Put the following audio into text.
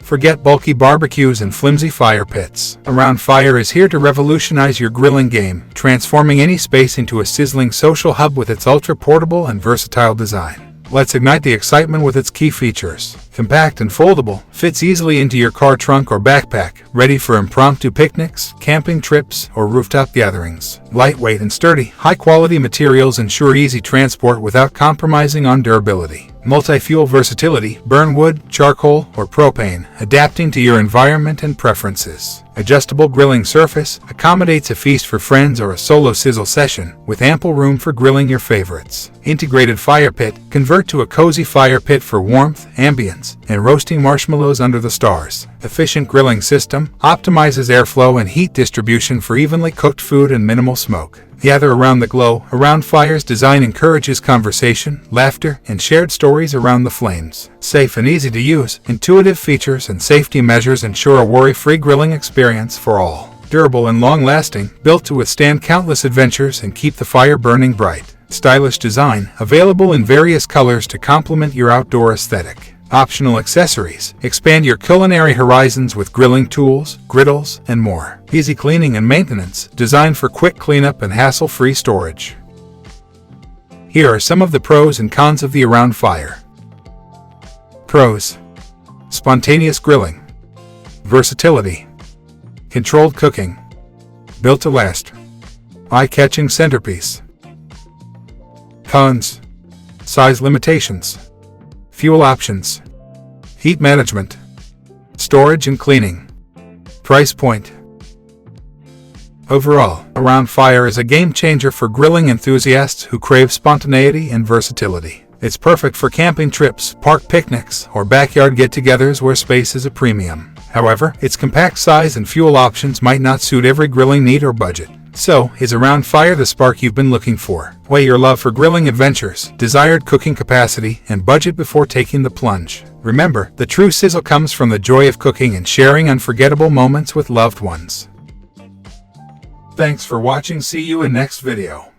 Forget bulky barbecues and flimsy fire pits. AroundFire is here to revolutionize your grilling game, transforming any space into a sizzling social hub with its ultra-portable and versatile design. Let's ignite the excitement with its key features. Compact and foldable, fits easily into your car trunk or backpack, ready for impromptu picnics, camping trips, or rooftop gatherings. Lightweight and sturdy, high-quality materials ensure easy transport without compromising on durability. Multi-fuel versatility, burn wood, charcoal, or propane, adapting to your environment and preferences. Adjustable grilling surface, accommodates a feast for friends or a solo sizzle session, with ample room for grilling your favorites. Integrated fire pit, convert to a cozy fire pit for warmth, ambience, and roasting marshmallows under the stars. Efficient grilling system, optimizes airflow and heat distribution for evenly cooked food and minimal smoke. Gather around the glow. AroundFire's design encourages conversation, laughter, and shared stories around the flames. Safe and easy to use, intuitive features and safety measures ensure a worry-free grilling experience for all. Durable and long-lasting, built to withstand countless adventures and keep the fire burning bright. Stylish design, available in various colors to complement your outdoor aesthetic. Optional accessories, expand your culinary horizons with grilling tools, griddles, and more. Easy cleaning and maintenance, designed for quick cleanup and hassle-free storage. Here are some of the pros and cons of the AroundFire. Pros: spontaneous grilling, versatility, controlled cooking, built to last, eye-catching centerpiece. Cons: size limitations, fuel options, heat management, storage and cleaning. Price point. Overall, AroundFire is a game changer for grilling enthusiasts who crave spontaneity and versatility. It's perfect for camping trips, park picnics, or backyard get-togethers where space is a premium. However, its compact size and fuel options might not suit every grilling need or budget. So, is AroundFire the spark you've been looking for? Weigh your love for grilling adventures, desired cooking capacity, and budget before taking the plunge. Remember, the true sizzle comes from the joy of cooking and sharing unforgettable moments with loved ones. Thanks for watching. See you in next video.